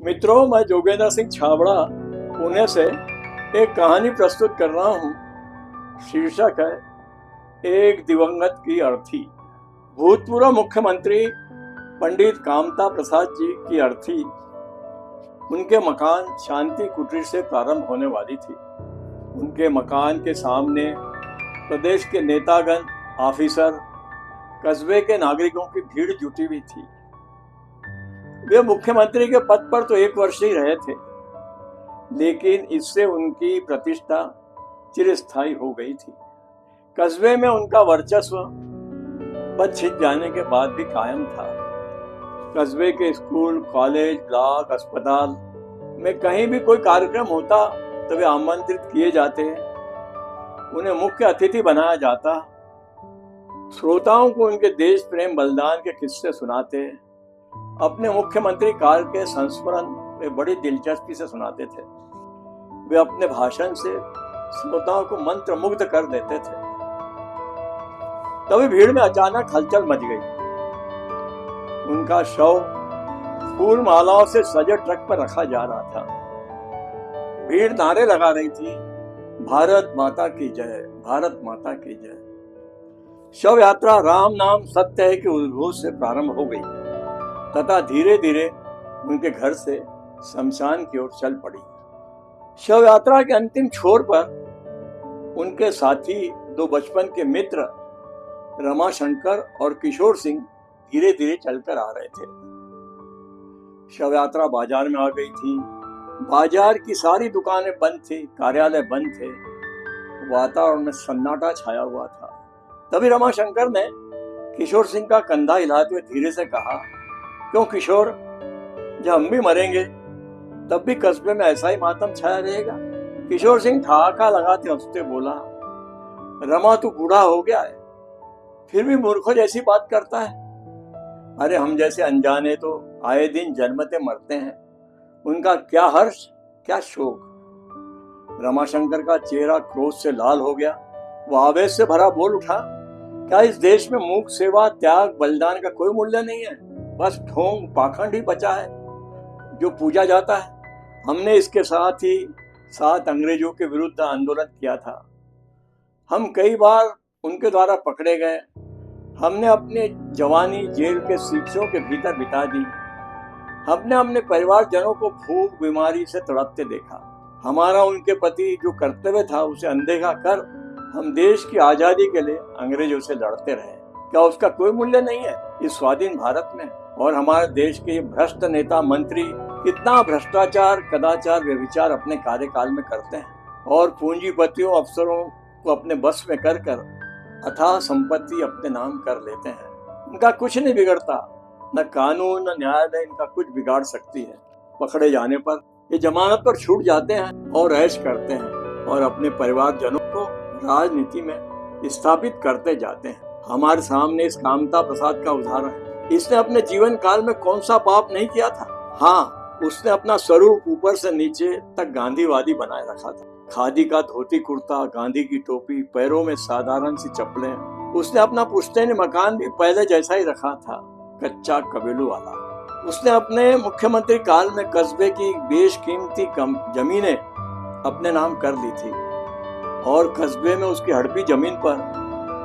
मित्रों, मैं जोगेंद्र सिंह छाबड़ा पुणे से एक कहानी प्रस्तुत कर रहा हूँ। शीर्षक है एक दिवंगत की अर्थी। भूतपूर्व मुख्यमंत्री पंडित कामता प्रसाद जी की अर्थी उनके मकान शांति कुटीर से प्रारंभ होने वाली थी। उनके मकान के सामने प्रदेश के नेतागण, ऑफिसर, कस्बे के नागरिकों की भीड़ जुटी हुई थी। वे मुख्यमंत्री के पद पर तो 1 वर्ष ही रहे थे, लेकिन इससे उनकी प्रतिष्ठा चिरस्थायी हो गई थी। कस्बे में उनका वर्चस्व पद छिप जाने के बाद भी कायम था। कस्बे के स्कूल, कॉलेज, ब्लॉक, अस्पताल में कहीं भी कोई कार्यक्रम होता तो वे आमंत्रित किए जाते, उन्हें मुख्य अतिथि बनाया जाता, श्रोताओं को उनके देश प्रेम बलिदान के किस्से सुनाते, अपने मुख्यमंत्री काल के संस्मरण वे बड़ी दिलचस्पी से सुनाते थे। वे अपने भाषण से श्रोताओं को मंत्रमुग्ध कर देते थे। तभी भीड़ में अचानक हलचल मच गई। उनका शव फूल मालाओं से सजे ट्रक पर रखा जा रहा था। भीड़ नारे लगा रही थी, भारत माता की जय, भारत माता की जय। शव यात्रा राम नाम सत्य है के उद्घोष से प्रारंभ हो गई तथा धीरे धीरे उनके घर से शमशान की ओर चल पड़ी। शव यात्रा के अंतिम छोर पर उनके साथी, 2 बचपन के मित्र रमाशंकर और किशोर सिंह धीरे धीरे चलकर आ रहे थे। शव यात्रा बाजार में आ गई थी। बाजार की सारी दुकानें बंद थी, कार्यालय बंद थे, वातावरण में सन्नाटा छाया हुआ था। तभी रमाशंकर ने किशोर सिंह का कंधा हिलाते हुए धीरे से कहा, क्यों किशोर, जब हम भी मरेंगे तब भी कस्बे में ऐसा ही मातम छाया रहेगा? किशोर सिंह ठहाका लगाते हंसते बोला, रमा तू बूढ़ा हो गया है, फिर भी मूर्खों जैसी बात करता है। अरे हम जैसे अनजाने तो आए दिन जन्मते मरते हैं, उनका क्या हर्ष, क्या शोक। रमाशंकर का चेहरा क्रोध से लाल हो गया। वह आवेश से भरा बोल उठा, क्या इस देश में मूक सेवा, त्याग, बलिदान का कोई मूल्य नहीं है? बस ढोंग पाखंड ही बचा है जो पूजा जाता है। हमने इसके साथ ही साथ अंग्रेजों के विरुद्ध आंदोलन किया था। हम कई बार उनके द्वारा पकड़े गए। हमने अपनी जवानी जेल के शीशों के भीतर बिता दी। हमने अपने परिवारजनों को भूख बीमारी से तड़पते देखा। हमारा उनके प्रति जो कर्तव्य था उसे अनदेखा कर हम देश की आजादी के लिए अंग्रेजों से लड़ते रहे। क्या उसका कोई मूल्य नहीं है इस स्वाधीन भारत में? और हमारे देश के ये भ्रष्ट नेता मंत्री कितना भ्रष्टाचार, कदाचार, व्यभिचार अपने कार्यकाल में करते हैं और पूंजीपतियों, अफसरों को अपने बस में कर अथाह संपत्ति अपने नाम कर लेते हैं। इनका कुछ नहीं बिगड़ता, न कानून न न्यायालय इनका कुछ बिगाड़ सकती है। पकड़े जाने पर ये जमानत पर छूट जाते हैं और ऐश करते हैं और अपने परिवारजनों को राजनीति में स्थापित करते जाते हैं। हमारे सामने इस कामता प्रसाद का उदाहरण है। इसने अपने जीवन काल में कौन सा पाप नहीं किया था? हाँ, उसने अपना स्वरूप ऊपर से नीचे तक गांधीवादी बनाए रखा था। खादी का धोती कुर्ता, गांधी की टोपी, पैरों में साधारण सी चप्पलें। उसने अपना पुश्तैनी मकान भी पहले जैसा ही रखा था, कच्चा कबीलू वाला। उसने अपने मुख्यमंत्री काल में कस्बे की बेशकीमती जमीनें अपने नाम कर ली थी और कस्बे में उसकी हड़पी जमीन पर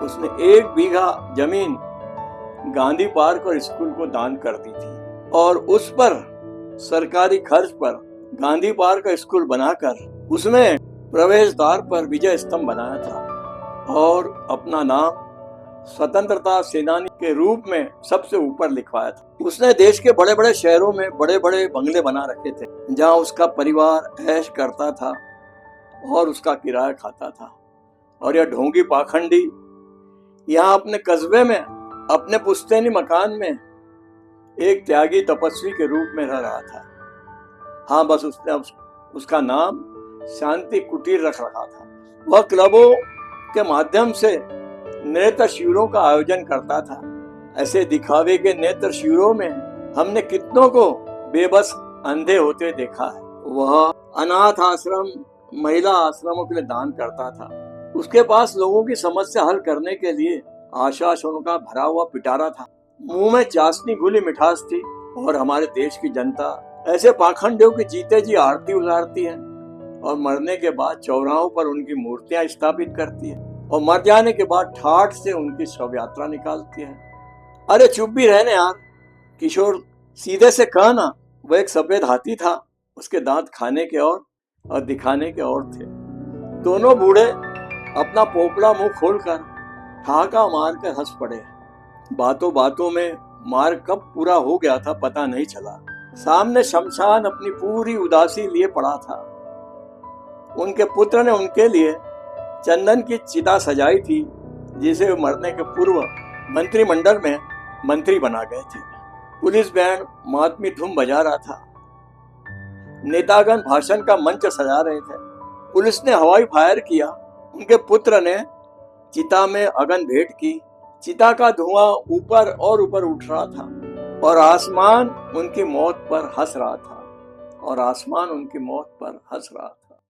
उसने 1 बीघा जमीन गांधी पार्क और स्कूल को दान कर दी थी और उस पर सरकारी खर्च पर गांधी पार्क और स्कूल बनाकर उसमें प्रवेश द्वार पर विजय स्तंभ बनाया था और अपना नाम स्वतंत्रता सेनानी के रूप में सबसे ऊपर लिखवाया था। उसने देश के बड़े बड़े शहरों में बड़े बड़े बंगले बना रखे थे जहां उसका परिवार ऐश करता था और उसका किराया खाता था। और यह ढोंगी पाखंडी यहाँ अपने कस्बे में अपने पुश्तैनी मकान में एक त्यागी तपस्वी के रूप में रह रहा था। हाँ, बस उसने उसका नाम शांति कुटीर रख रखा था। वह क्लबों के माध्यम से नेत्र शिविरों का आयोजन करता था। ऐसे दिखावे के नेत्र शिविरों में हमने कितनों को बेबस अंधे होते देखा है। वह अनाथ आश्रम, महिला आश्रमों के लिए दान करता था। उसके पास लोगों की समस्या हल करने के लिए आशासनों का भरा हुआ पिटारा था। मुंह में चाशनी घुली मिठास थी और हमारे देश की जनता ऐसे पाखंडियों की जीते जी आरती उतारती है और मरने के बाद चौराहों पर उनकी मूर्तियां स्थापित करती है और मर जाने के बाद ठाठ से उनकी शव यात्रा निकालती है। अरे चुप भी रहने यार, किशोर सीधे से कहा ना, वो एक सफेद हाथी था, उसके दांत खाने के और दिखाने के और थे। दोनों बूढ़े अपना पोपड़ा मुंह खोलकर ठहाका मारकर हंस पड़े। बातों बातों में मार कब पूरा हो गया था पता नहीं चला। सामने शमशान अपनी पूरी उदासी लिए पड़ा था। उनके पुत्र ने उनके लिए चंदन की चिता सजाई थी, जिसे वे मरने के पूर्व मंत्रिमंडल में मंत्री बना गए थे। पुलिस बैंड मातमी धूम बजा रहा था। नेतागण भाषण का मंच सजा रहे थे। पुलिस ने हवाई फायर किया। उनके पुत्र ने चिता में अगन भेंट की। चिता का धुआं ऊपर और ऊपर उठ रहा था और आसमान उनकी मौत पर हंस रहा था।